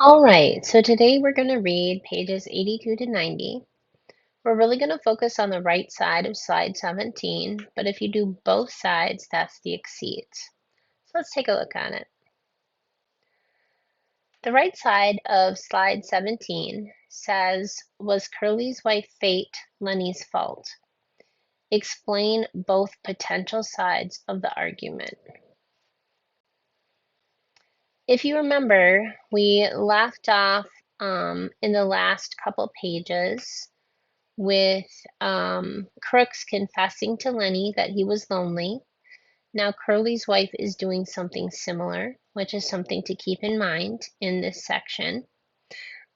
All right, so today we're going to read pages 82 to 90. We're really going to focus on the right side of slide 17, but if you do both sides, that's the exceeds. So let's take a look at it. The right side of slide 17 says, was Curly's wife fate Lennie's fault? Explain both potential sides of the argument. If you remember, we left off in the last couple pages with Crooks confessing to Lennie that he was lonely. Now Curly's wife is doing something similar, which is something to keep in mind in this section.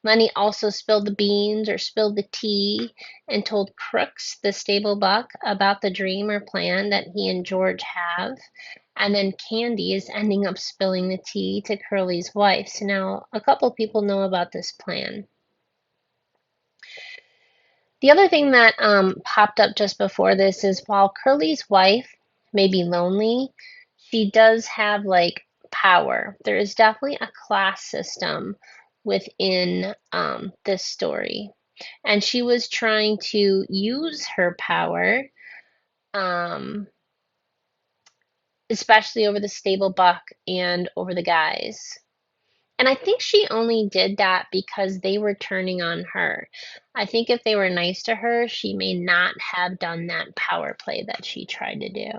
Lennie also spilled the beans or spilled the tea and told Crooks, the stable buck, about the dream or plan that he and George have. And then Candy is ending up spilling the tea to Curly's wife. So now a couple people know about this plan. The other thing that popped up just before this is while Curly's wife may be lonely, she does have like power. There is definitely a class system within this story. And she was trying to use her power, um, especially over the stable buck and over the guys. And I think she only did that because they were turning on her. I think if they were nice to her, she may not have done that power play that she tried to do.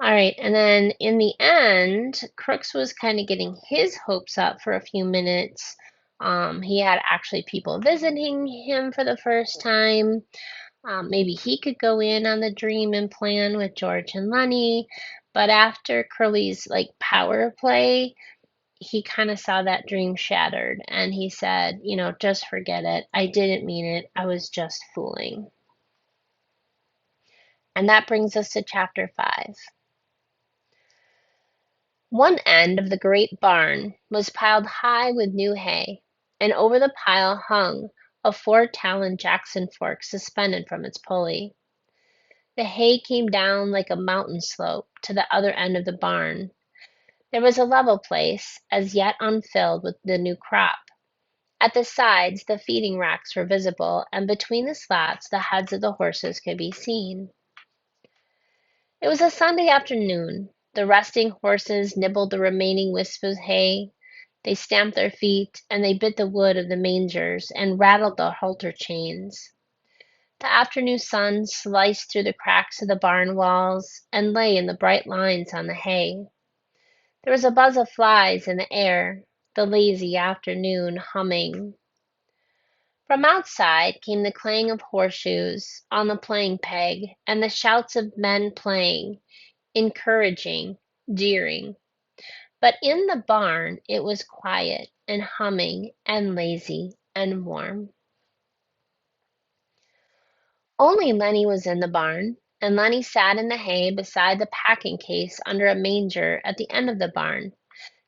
All right, and then in the end, Crooks was kind of getting his hopes up for a few minutes. He had actually people visiting him for the first time. Maybe he could go in on the dream and plan with George and Lennie. But after Curly's like power play, he kind of saw that dream shattered and he said, just forget it. I didn't mean it. I was just fooling. And that brings us to chapter 5. One end of the great barn was piled high with new hay, and over the pile hung a 4-talon Jackson fork suspended from its pulley. The hay came down like a mountain slope to the other end of the barn. There was a level place, as yet unfilled with the new crop. At the sides, the feeding racks were visible, and between the slats, the heads of the horses could be seen. It was a Sunday afternoon. The resting horses nibbled the remaining wisps of hay. They stamped their feet, and they bit the wood of the mangers and rattled the halter chains. The afternoon sun sliced through the cracks of the barn walls and lay in the bright lines on the hay. There was a buzz of flies in the air, the lazy afternoon humming. From outside came the clang of horseshoes on the playing peg and the shouts of men playing, encouraging, jeering. But in the barn it was quiet and humming and lazy and warm. Only Lennie was in the barn, and Lennie sat in the hay beside the packing case under a manger at the end of the barn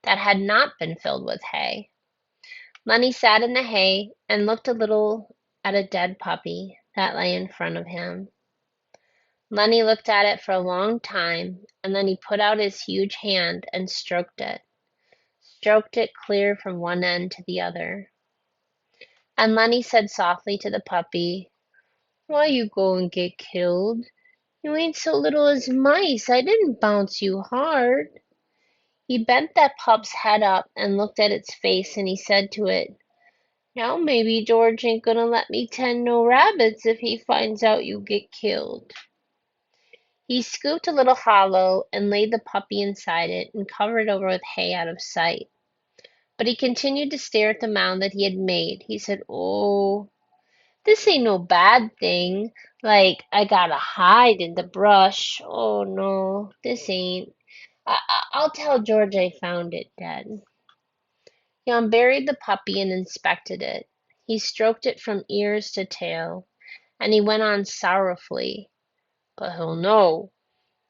that had not been filled with hay. Lennie sat in the hay and looked a little at a dead puppy that lay in front of him. Lennie looked at it for a long time, and then he put out his huge hand and stroked it clear from one end to the other. And Lennie said softly to the puppy, "Why you go and get killed? You ain't so little as mice. I didn't bounce you hard." He bent that pup's head up and looked at its face, and he said to it, "Now maybe George ain't gonna let me tend no rabbits if he finds out you get killed." He scooped a little hollow and laid the puppy inside it and covered it over with hay out of sight. But he continued to stare at the mound that he had made. He said, "Oh, this ain't no bad thing. Like, I gotta hide in the brush. Oh, no, this ain't. I'll tell George I found it dead." He unburied the puppy and inspected it. He stroked it from ears to tail, and he went on sorrowfully, "But he'll know.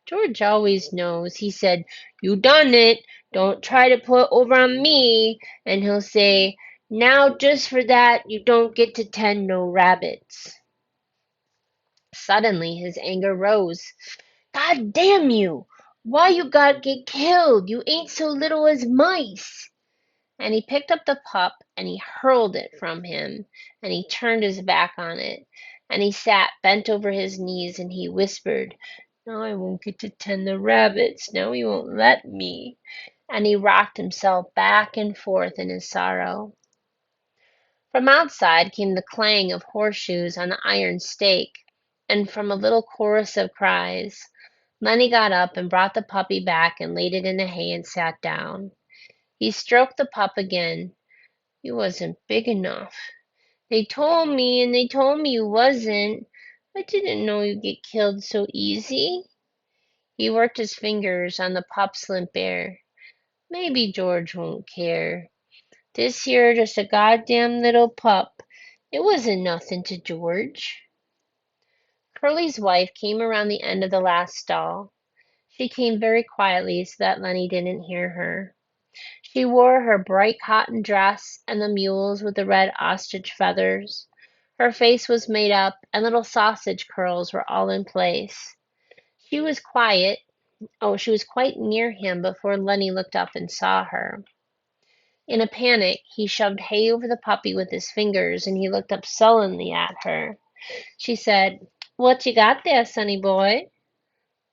George always knows. He said, 'You done it. Don't try to put over on me.' And he'll say, 'Now just for that, you don't get to tend no rabbits.'" Suddenly his anger rose. "God damn you! Why you gotta get killed? You ain't so little as mice. And he picked up the pup and he hurled it from him and he turned his back on it and he sat bent over his knees and he whispered, "Now I won't get to tend the rabbits. Now he won't let me." And he rocked himself back and forth in his sorrow. From outside came the clang of horseshoes on the iron stake, and from a little chorus of cries. Lenny got up and brought the puppy back and laid it in the hay and sat down. He stroked the pup again. "You wasn't big enough. They told me, and they told me you wasn't. I didn't know you'd get killed so easy." He worked his fingers on the pup's limp ear. "Maybe George won't care. This here just a goddamn little pup. It wasn't nothing to George." Curly's wife came around the end of the last stall. She came very quietly so that Lenny didn't hear her. She wore her bright cotton dress and the mules with the red ostrich feathers. Her face was made up, and little sausage curls were all in place. She was quiet. Oh, she was quite near him before Lenny looked up and saw her. In a panic, he shoved hay over the puppy with his fingers, and he looked up sullenly at her. She said, "What you got there, sonny boy?"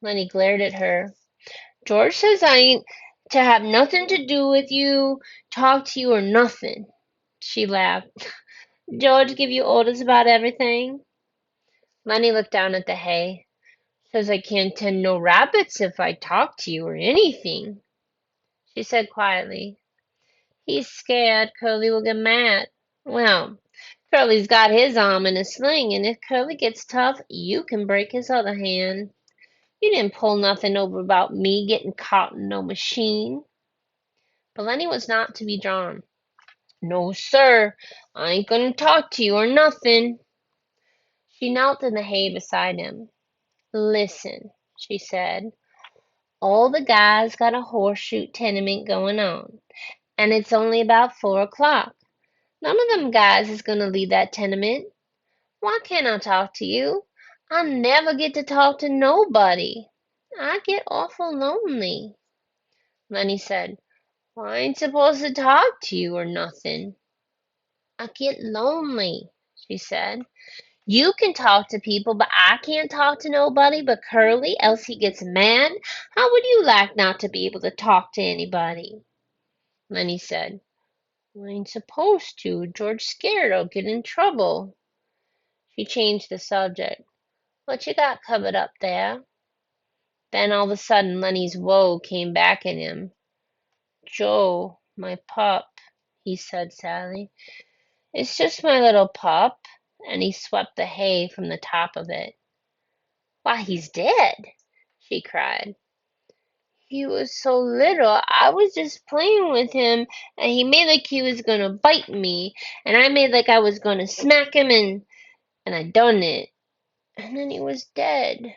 Lenny glared at her. "George says I ain't to have nothing to do with you, talk to you, or nothing." She laughed. "George give you orders about everything?" Lenny looked down at the hay. "Says I can't tend no rabbits if I talk to you or anything." She said quietly, "He's scared Curly will get mad." "Well, Curly's got his arm in a sling, and if Curly gets tough, you can break his other hand. You didn't pull nothing over about me getting caught in no machine." But Lenny was not to be drawn. "No, sir, I ain't gonna talk to you or nothing." She knelt in the hay beside him. "Listen," she said, "all the guys got a horseshoe tenement going on, and it's only about 4 o'clock. None of them guys is gonna leave that tenement. Why can't I talk to you? I never get to talk to nobody. I get awful lonely." Lenny said, "Well, I ain't supposed to talk to you or nothing." "I get lonely," she said. "You can talk to people, but I can't talk to nobody but Curly, else he gets mad. How would you like not to be able to talk to anybody?" Lenny said, "I ain't supposed to. George's scared I'll get in trouble." She changed the subject. "What you got covered up there?" Then all of a sudden Lenny's woe came back at him. "Joe, my pup," he said sadly. "It's just my little pup," and he swept the hay from the top of it. "Why, he's dead!" she cried. "He was so little. I was just playing with him, and he made like he was gonna bite me, and I made like I was gonna smack him, and I done it. And then he was dead."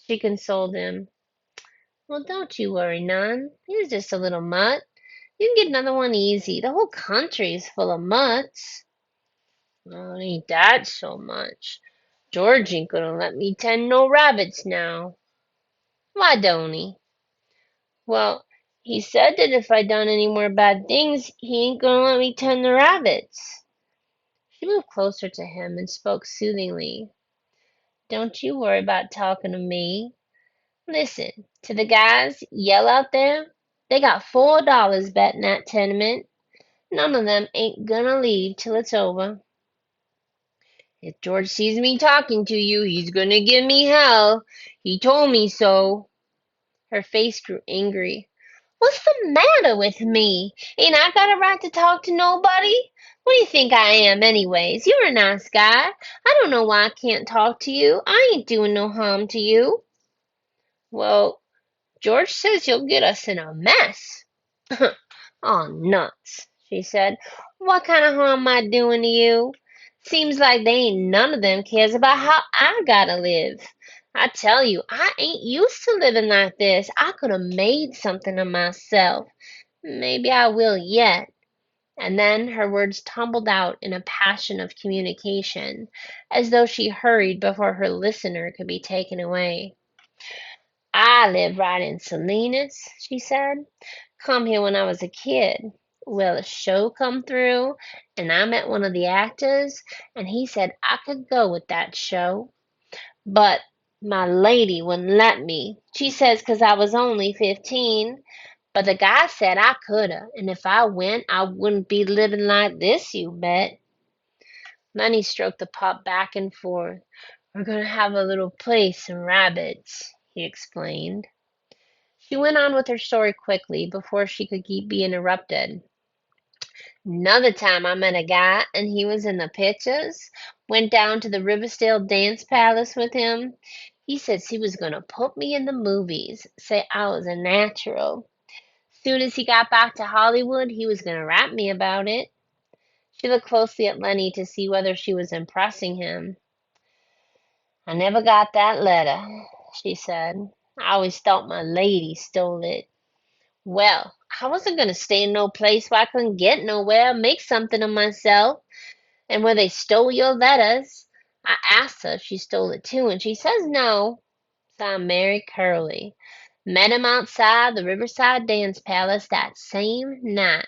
She consoled him. "Well, don't you worry none. He was just a little mutt. You can get another one easy. The whole country's full of mutts." "Oh, ain't that so much? George ain't gonna let me tend no rabbits now." "Why don't he?" "Well, he said that if I done any more bad things, he ain't gonna let me tend the rabbits." She moved closer to him and spoke soothingly. "Don't you worry about talking to me. Listen, to the guys yell out there, they got $4 betting that tenement. None of them ain't gonna leave till it's over. If George sees me talking to you, he's gonna give me hell. He told me so." Her face grew angry. "What's the matter with me? Ain't I got a right to talk to nobody? What do you think I am, anyways? You're a nice guy. I don't know why I can't talk to you. I ain't doing no harm to you." "Well, George says you'll get us in a mess." "Oh, nuts," she said. "What kind of harm am I doing to you? Seems like they ain't none of them cares about how I gotta live. I tell you, I ain't used to living like this. I could have made something of myself. Maybe I will yet." And then her words tumbled out in a passion of communication, as though she hurried before her listener could be taken away. I live right in Salinas, she said. Come here when I was a kid. Well, a show come through, and I met one of the actors, and he said I could go with that show. But my lady wouldn't let me. She says 'cause I was only 15. But the guy said I coulda, and if I went, I wouldn't be living like this, you bet. Lenny stroked the pup back and forth. We're gonna have a little place and rabbits, he explained. She went on with her story quickly before she could be interrupted. Another time I met a guy and he was in the pictures. Went down to the Riversdale Dance Palace with him. He says he was gonna put me in the movies, say I was a natural. Soon as he got back to Hollywood, he was gonna rap me about it. She looked closely at Lenny to see whether she was impressing him. I never got that letter, she said. I always thought my lady stole it. Well, I wasn't going to stay in no place where I couldn't get nowhere, make something of myself, and where they stole your letters. I asked her if she stole it too, and she says no. So I married Curly. Met him outside the Riverside Dance Palace that same night.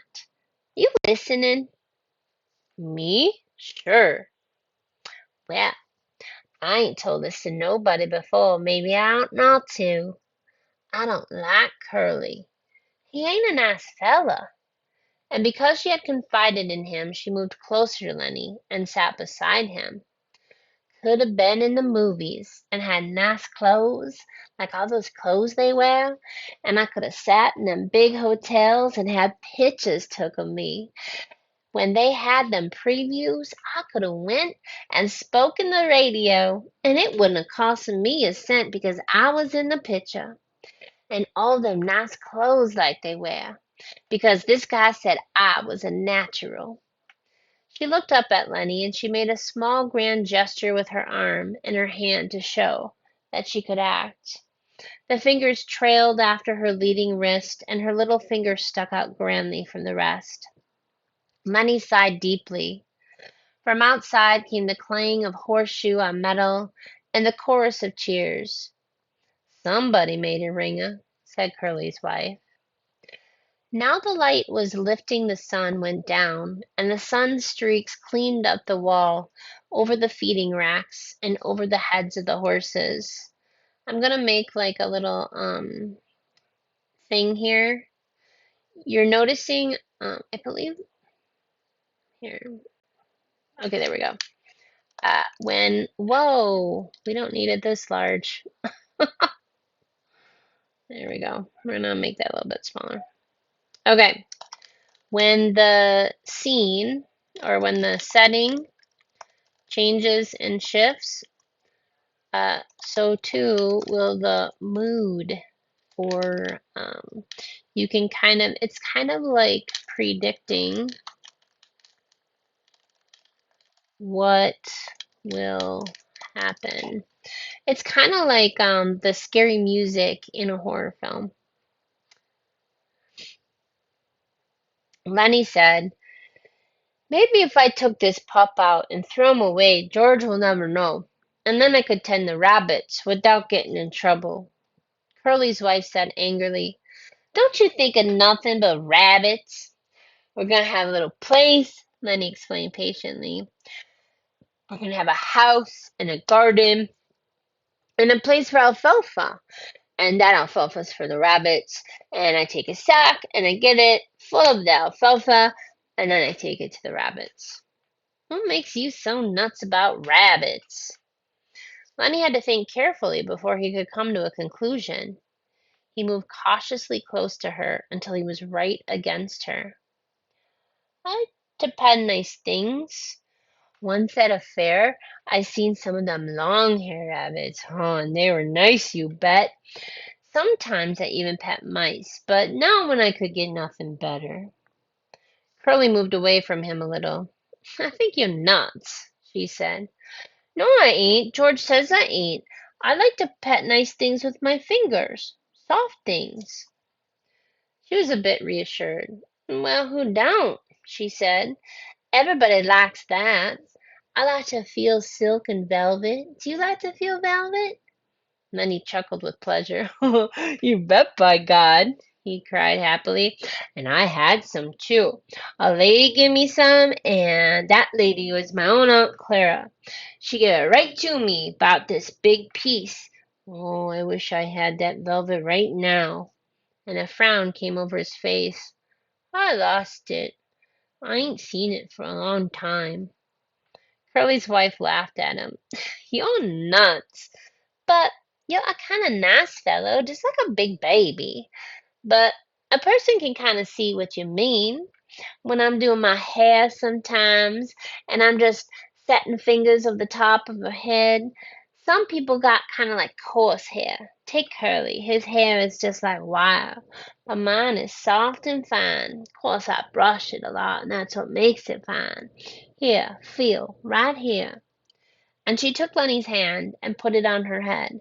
You listening? Me? Sure. Well, I ain't told this to nobody before. Maybe I ought not to. I don't like Curly. He ain't a nice fella. And because she had confided in him, she moved closer to Lenny and sat beside him. Could have been in the movies and had nice clothes, like all those clothes they wear. And I could have sat in them big hotels and had pictures took of me. When they had them previews, I could have went and spoke in the radio, and it wouldn't have cost me a cent because I was in the picture. And all them nice clothes like they wear, because this guy said I was a natural. She looked up at Lenny and she made a small grand gesture with her arm and her hand to show that she could act. The fingers trailed after her leading wrist and her little finger stuck out grandly from the rest. Lenny sighed deeply. From outside came the clang of horseshoe on metal and the chorus of cheers. Somebody made a ringer, said Curly's wife. Now the light was lifting the sun went down, and the sun streaks cleaned up the wall, over the feeding racks, and over the heads of the horses. I'm gonna make like a little thing here. You're noticing, I believe here. Okay, there we go. Whoa, we don't need it this large. There we go. We're gonna make that a little bit smaller. Okay, when the scene or when the setting changes and shifts, so too will the mood, or you can it's kind of like predicting what will happen. It's kind of like the scary music in a horror film. Lenny said, maybe if I took this pup out and throw him away, George will never know. And then I could tend the rabbits without getting in trouble. Curly's wife said angrily, don't you think of nothing but rabbits? We're gonna have a little place, Lenny explained patiently. We're gonna have a house and a garden and a place for alfalfa. And that alfalfa's for the rabbits. And I take a sack and I get it full of the alfalfa and then I take it to the rabbits. What makes you so nuts about rabbits? Lenny had to think carefully before he could come to a conclusion. He moved cautiously close to her until he was right against her. I depend nice things. Once at a fair, I seen some of them long-haired rabbits. Oh, and they were nice, you bet. Sometimes I even pet mice, but not when I could get nothing better. Curly moved away from him a little. I think you're nuts, she said. No, I ain't. George says I ain't. I like to pet nice things with my fingers. Soft things. She was a bit reassured. Well, who don't? She said. Everybody likes that. I like to feel silk and velvet. Do you like to feel velvet? Then he chuckled with pleasure. You bet, by God, he cried happily. And I had some too. A lady gave me some, and that lady was my own Aunt Clara. She gave it right to me about this big piece. Oh, I wish I had that velvet right now. And a frown came over his face. I lost it. I ain't seen it for a long time. Curly's wife laughed at him. You're nuts. But you're a kind of nice fellow, just like a big baby. But a person can kind of see what you mean when I'm doing my hair sometimes and I'm just setting fingers of the top of her head. Some people got kind of like coarse hair. Take Curly. His hair is just like wire. But mine is soft and fine. Of course, I brush it a lot, and that's what makes it fine. Here, feel, right here. And she took Lenny's hand and put it on her head.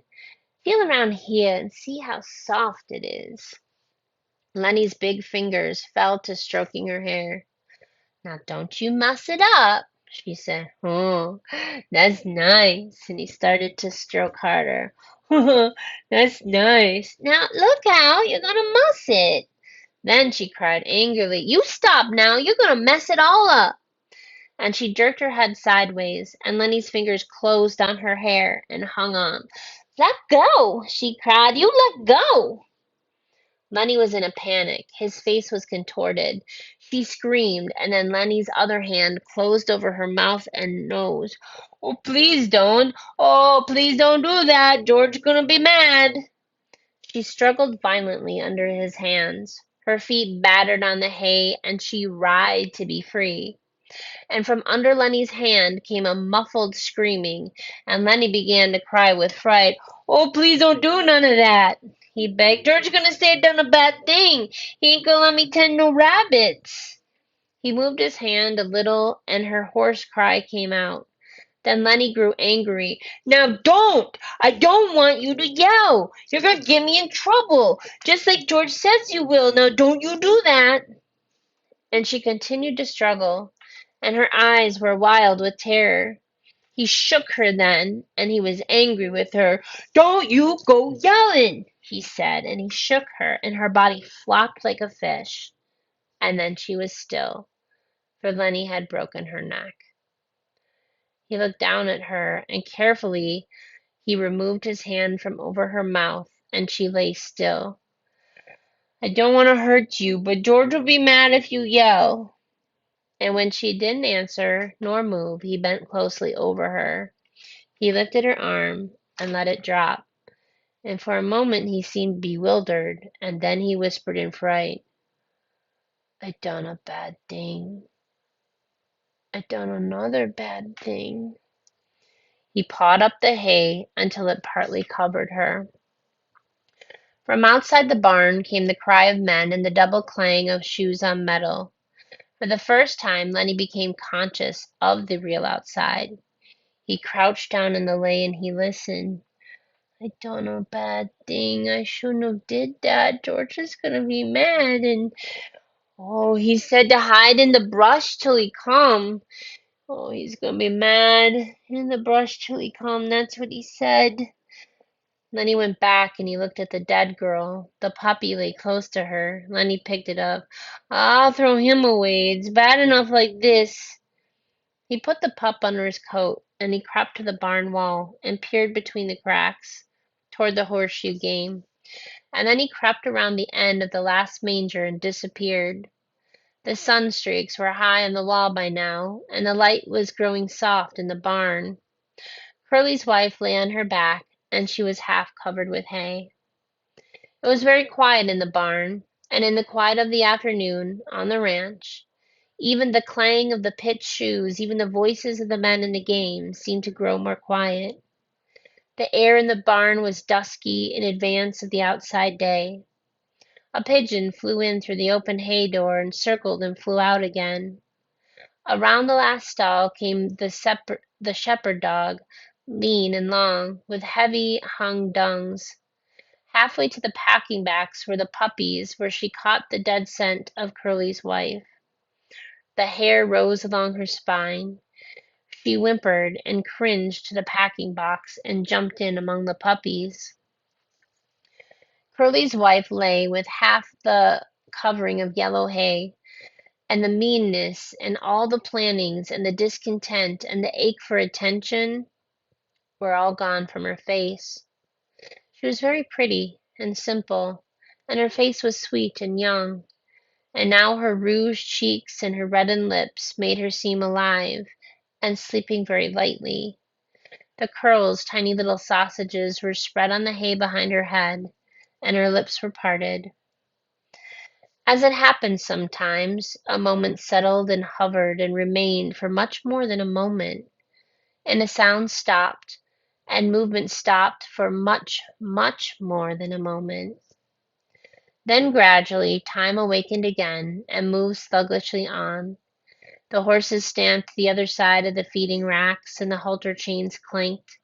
Feel around here and see how soft it is. Lenny's big fingers fell to stroking her hair. Now don't you muss it up, she said. Oh, that's nice. And he started to stroke harder. That's nice. Now look out, you're gonna muss it. Then she cried angrily, You stop now, you're gonna mess it all up. And she jerked her head sideways, and Lenny's fingers closed on her hair and hung on. Let go, she cried. You let go. Lenny was in a panic. His face was contorted. She screamed, and then Lenny's other hand closed over her mouth and nose. Oh, please don't. Oh, please don't do that. George's gonna be mad. She struggled violently under his hands. Her feet battered on the hay, and she writhed to be free. And from under Lenny's hand came a muffled screaming, and Lenny began to cry with fright. Oh, please don't do none of that, he begged. George's gonna say I done a bad thing. He ain't gonna let me tend no rabbits. He moved his hand a little, and her hoarse cry came out. Then Lenny grew angry. Now don't! I don't want you to yell. You're gonna get me in trouble, just like George says you will. Now don't you do that. And she continued to struggle, and her eyes were wild with terror. He shook her then, and he was angry with her. Don't you go yelling, he said, and he shook her, and her body flopped like a fish. And then she was still, for Lenny had broken her neck. He looked down at her, and carefully he removed his hand from over her mouth, and she lay still. I don't want to hurt you, but George will be mad if you yell. And when she didn't answer nor move, he bent closely over her. He lifted her arm and let it drop, and for a moment he seemed bewildered, and then he whispered in fright, I done a bad thing. I done another bad thing. He pawed up the hay until it partly covered her. From outside the barn came the cry of men and the double clang of shoes on metal. For the first time, Lenny became conscious of the real outside. He crouched down in the lane and he listened. I done a bad thing. I shouldn't have did that. George is gonna be mad and oh, he said to hide in the brush till he come. Oh, he's gonna be mad in the brush till he come. That's what he said. Lenny went back and he looked at the dead girl. The puppy lay close to her. Lenny picked it up. I'll throw him away. It's bad enough like this. He put the pup under his coat, and he crept to the barn wall and peered between the cracks toward the horseshoe game. And then he crept around the end of the last manger and disappeared. The sun streaks were high on the wall by now, and the light was growing soft in the barn. Curly's wife lay on her back, and she was half covered with hay. It was very quiet in the barn, and in the quiet of the afternoon on the ranch. Even the clang of the pitched shoes, even the voices of the men in the game, seemed to grow more quiet. The air in the barn was dusky in advance of the outside day. A pigeon flew in through the open hay door and circled and flew out again. Around the last stall came the shepherd dog, lean and long, with heavy hung dungs. Halfway to the packing backs were the puppies, where she caught the dead scent of Curly's wife. The hair rose along her spine. She whimpered and cringed to the packing box and jumped in among the puppies. Curly's wife lay with half the covering of yellow hay, and the meanness and all the plannings and the discontent and the ache for attention were all gone from her face. She was very pretty and simple, and her face was sweet and young, and now her rouged cheeks and her reddened lips made her seem alive and sleeping very lightly. The curls, tiny little sausages, were spread on the hay behind her head, and her lips were parted. As it happens sometimes, a moment settled and hovered and remained for much more than a moment, and a sound stopped, and movement stopped for much, much more than a moment. Then gradually time awakened again and moved sluggishly on. The horses stamped the other side of the feeding racks, and the halter chains clanked.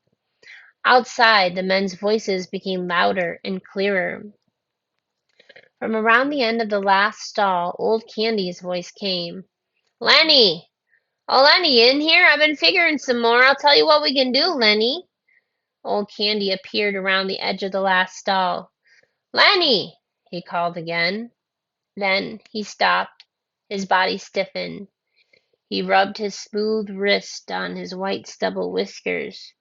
Outside, the men's voices became louder and clearer. From around the end of the last stall, old Candy's voice came. "Lennie! Oh, Lennie, you in here? I've been figuring some more. I'll tell you what we can do, Lennie." Old Candy appeared around the edge of the last stall. "Lennie!" he called again. Then he stopped. His body stiffened. He rubbed his smooth wrist on his white stubble whiskers.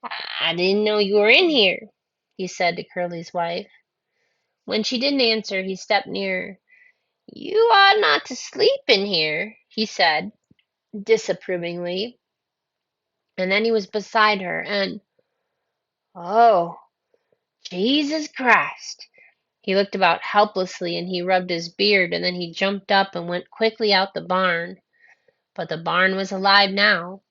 "I didn't know you were in here," he said to Curly's wife. When she didn't answer, he stepped nearer. "You ought not to sleep in here," he said, disapprovingly. And then he was beside her, and, oh, Jesus Christ! He looked about helplessly, and he rubbed his beard, and then he jumped up and went quickly out the barn. But the barn was alive now.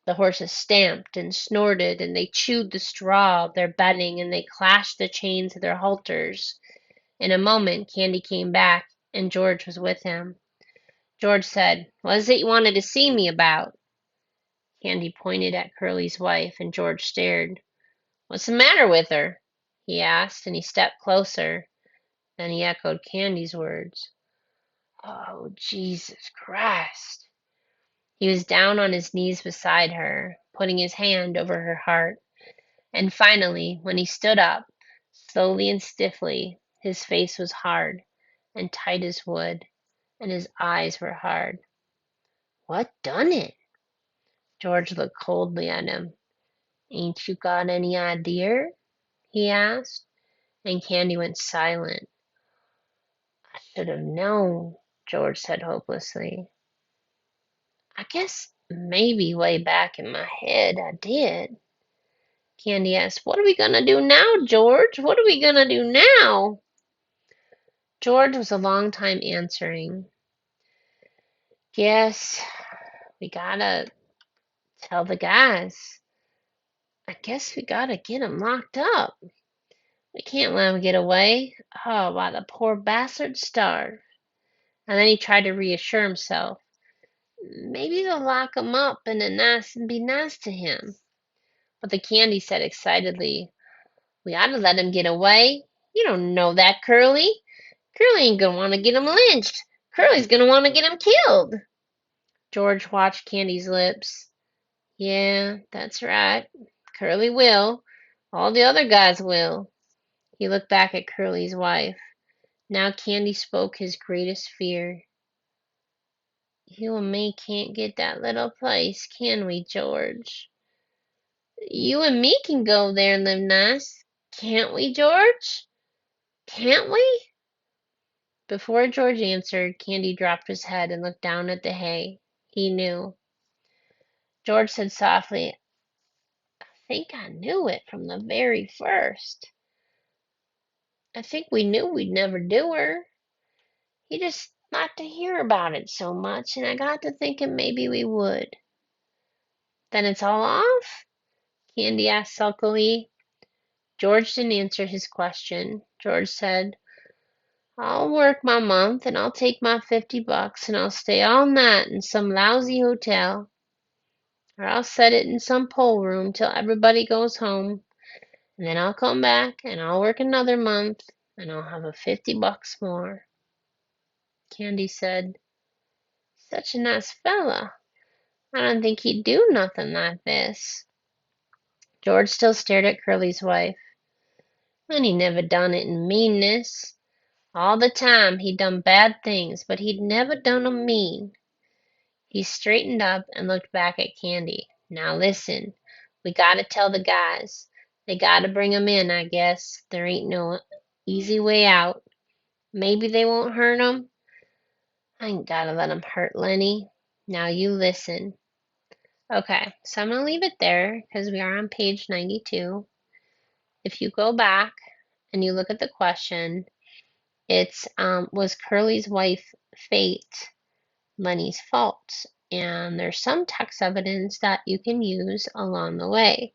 The horses stamped and snorted, and they chewed the straw of their bedding, and they clashed the chains of their halters. In a moment Candy came back, and George was with him. George said, "What is it you wanted to see me about?" Candy pointed at Curly's wife, and George stared. "What's the matter with her?" he asked, and he stepped closer. Then he echoed Candy's words. "Oh, Jesus Christ!" He was down on his knees beside her, putting his hand over her heart. And finally, when he stood up, slowly and stiffly, his face was hard and tight as wood, and his eyes were hard. "What done it?" George looked coldly at him. "Ain't you got any idea?" he asked, and Candy went silent. "I should have known," George said hopelessly. "I guess maybe way back in my head I did." Candy asked, "What are we gonna do now, George? What are we gonna do now?" George was a long time answering. "Guess we gotta tell the guys. I guess we gotta get 'em locked up. We can't let 'em get away. Oh, why the poor bastards starve." And then he tried to reassure himself. "Maybe they'll lock 'em up and be nice to him." But the Candy said excitedly, "We ought to let him get away. You don't know that, Curly. Curly ain't gonna want to get him lynched. Curly's gonna want to get him killed." George watched Candy's lips. "Yeah, that's right. Curly will. All the other guys will." He looked back at Curly's wife. Now Candy spoke his greatest fear. "You and me can't get that little place, can we, George? You and me can go there and live nice. Can't we, George? Can't we?" Before George answered, Candy dropped his head and looked down at the hay. He knew. George said softly, "I think I knew it from the very first. I think we knew we'd never do her. He just liked to hear about it so much, and I got to thinking maybe we would." "Then it's all off?" Candy asked sulkily. George didn't answer his question. George said, "I'll work my month, and I'll take my $50, and I'll stay all night in some lousy hotel. Or I'll set it in some pool room till everybody goes home, and then I'll come back, and I'll work another month, and I'll have a $50 more." Candy said, "Such a nice fella. I don't think he'd do nothing like this." George still stared at Curly's wife. And he never done it in meanness. All the time he'd done bad things, but he'd never done 'em mean. He straightened up and looked back at Candy. Now listen, we gotta tell the guys. They gotta bring 'em in, I guess. There ain't no easy way out. Maybe they won't hurt 'em. I ain't gotta let 'em hurt Lenny. Now you listen. Okay, so I'm gonna leave it there because we are on page 92. If you go back and you look at the question, it's was Curly's wife Fate Lenny's fault? And there's some text evidence that you can use along the way.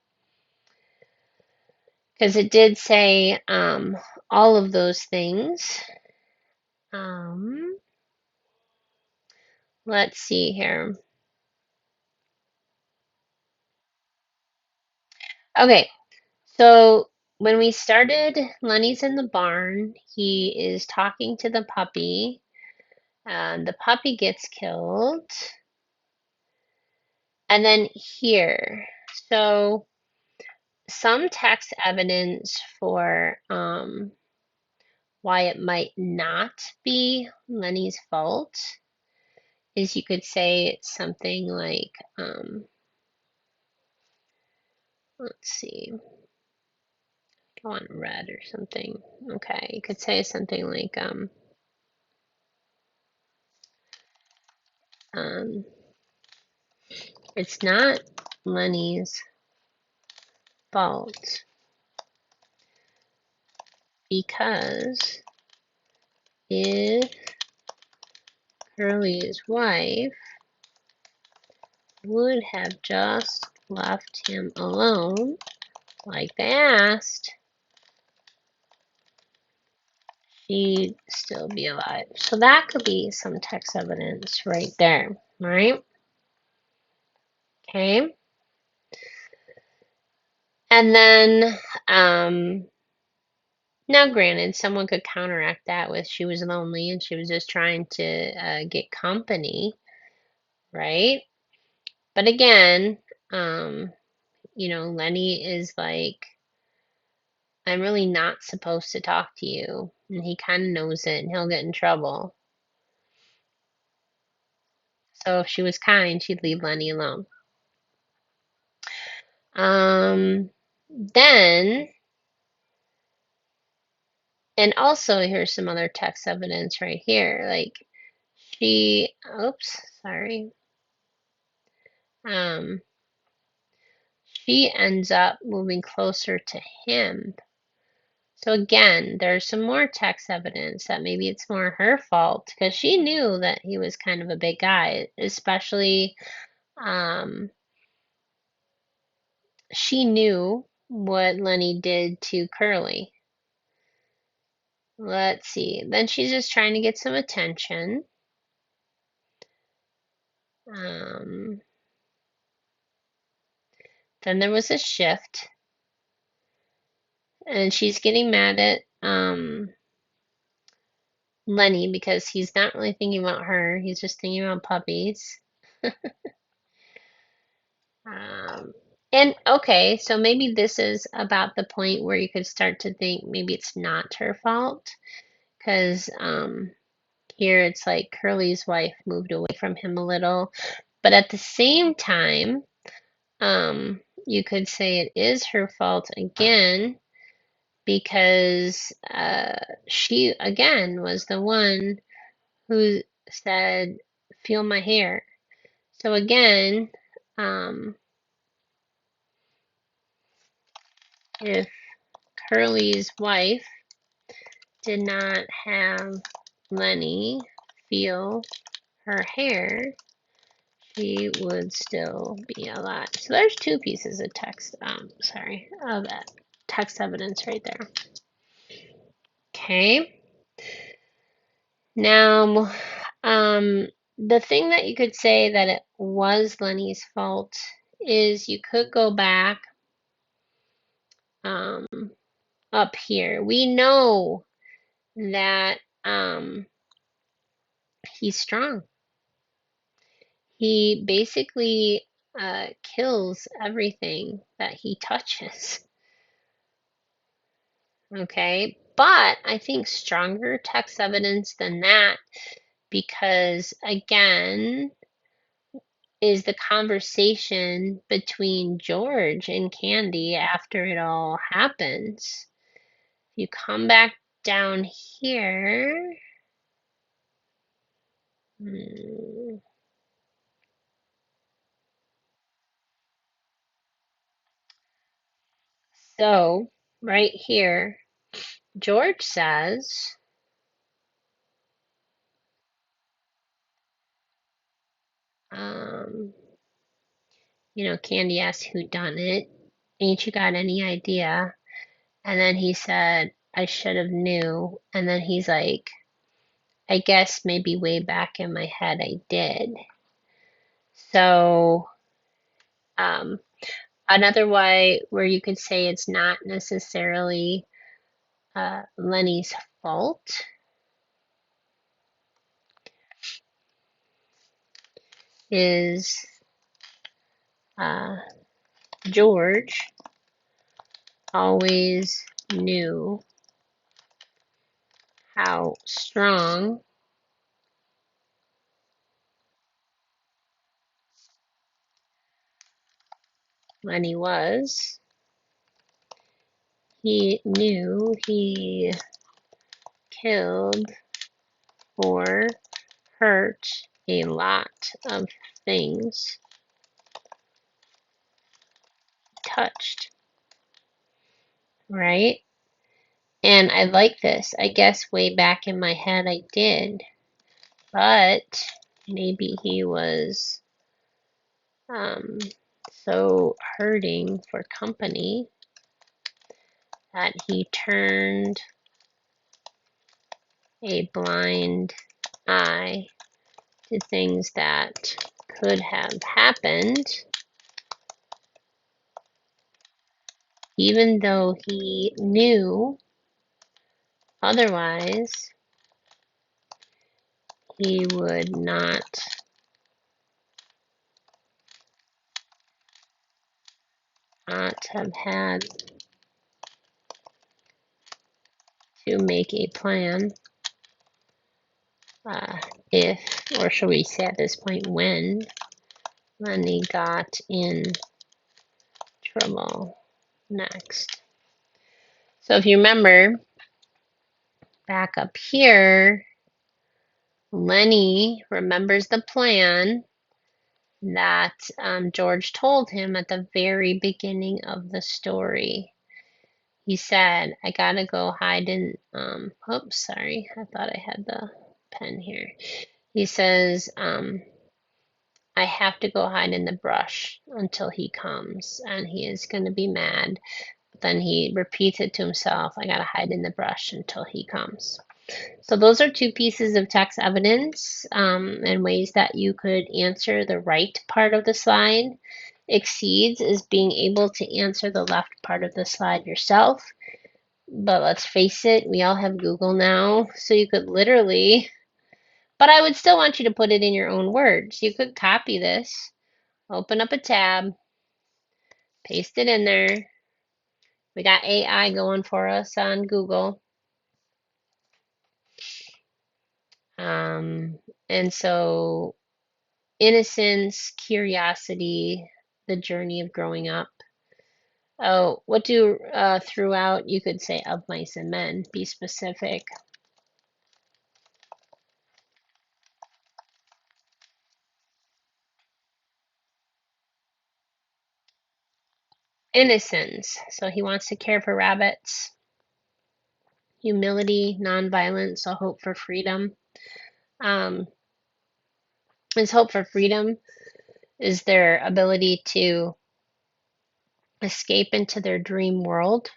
Because it did say all of those things. Let's see here. Okay, so when we started, Lenny's in the barn. He is talking to the puppy. The puppy gets killed. And then here, so some text evidence for why it might not be Lenny's fault is you could say it's something like, let's see, go on red or something. Okay, you could say something like, it's not Lenny's fault because if Curly's wife would have just left him alone like they asked, she'd still be alive. So that could be some text evidence right there, right? Okay. And then, now granted, someone could counteract that with she was lonely and she was just trying to get company, right? But again, Lenny is like, I'm really not supposed to talk to you. And he kind of knows it and he'll get in trouble. So if she was kind, she'd leave Lenny alone. Then, and also here's some other text evidence right here. Like oops, sorry. She ends up moving closer to him. So again, there's some more text evidence that maybe it's more her fault because she knew that he was kind of a big guy, especially she knew what Lenny did to Curly. Let's see. Then she's just trying to get some attention. Then there was a shift, and she's getting mad at Lenny because he's not really thinking about her. He's just thinking about puppies. Um, and okay, so maybe this is about the point where you could start to think maybe it's not her fault because here it's like Curly's wife moved away from him a little, but at the same time, you could say it is her fault again because she again was the one who said, "Feel my hair." So again, if Curly's wife did not have Lenny feel her hair, she would still be alive. So there's two pieces of text, of text evidence right there. Okay. Now, the thing that you could say that it was Lenny's fault is you could go back um, up here. We know that he's strong. He basically kills everything that he touches. Okay, but I think stronger text evidence than that because, again, is the conversation between George and Candy after it all happens. You come back down here. Hmm, So, right here, George says, um, Candy asked who done it. Ain't you got any idea? And then he said, I should have knew. And then he's like, I guess maybe way back in my head I did. So, um, another way where you could say it's not necessarily Lenny's fault is uh, George always knew how strong Lenny was. He knew he killed or hurt a lot of things touched, right? And I like this. I guess way back in my head I did, but maybe he was um, so hurting for company that he turned a blind eye to things that could have happened, even though he knew otherwise he would not have had to make a plan uh, if, or should we say at this point, when Lenny got in trouble next. So if you remember, back up here, Lenny remembers the plan that George told him at the very beginning of the story. He said, I gotta go hide in, oops, sorry, I thought I had the pen here. He says, I have to go hide in the brush until he comes, and he is gonna be mad. But then he repeats it to himself, I gotta hide in the brush until he comes. So those are two pieces of text evidence and ways that you could answer the right part of the slide. Exceeds is being able to answer the left part of the slide yourself. But let's face it, we all have Google now, so you could literally, but I would still want you to put it in your own words. You could copy this, open up a tab, paste it in there. We got AI going for us on Google. And so innocence, curiosity, the journey of growing up. Oh, what do throughout you could say of mice and men? Be specific. Innocence. So he wants to care for rabbits. Humility, nonviolence, so hope for freedom. Um, his hope for freedom is their ability to escape into their dream world.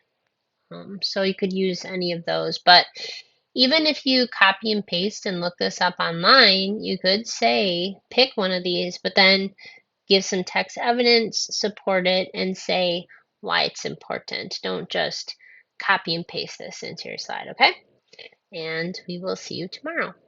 So you could use any of those. But even if you copy and paste and look this up online, you could say, pick one of these, but then give some text evidence, support it, and say why it's important. Don't just copy and paste this into your slide, okay? And we will see you tomorrow.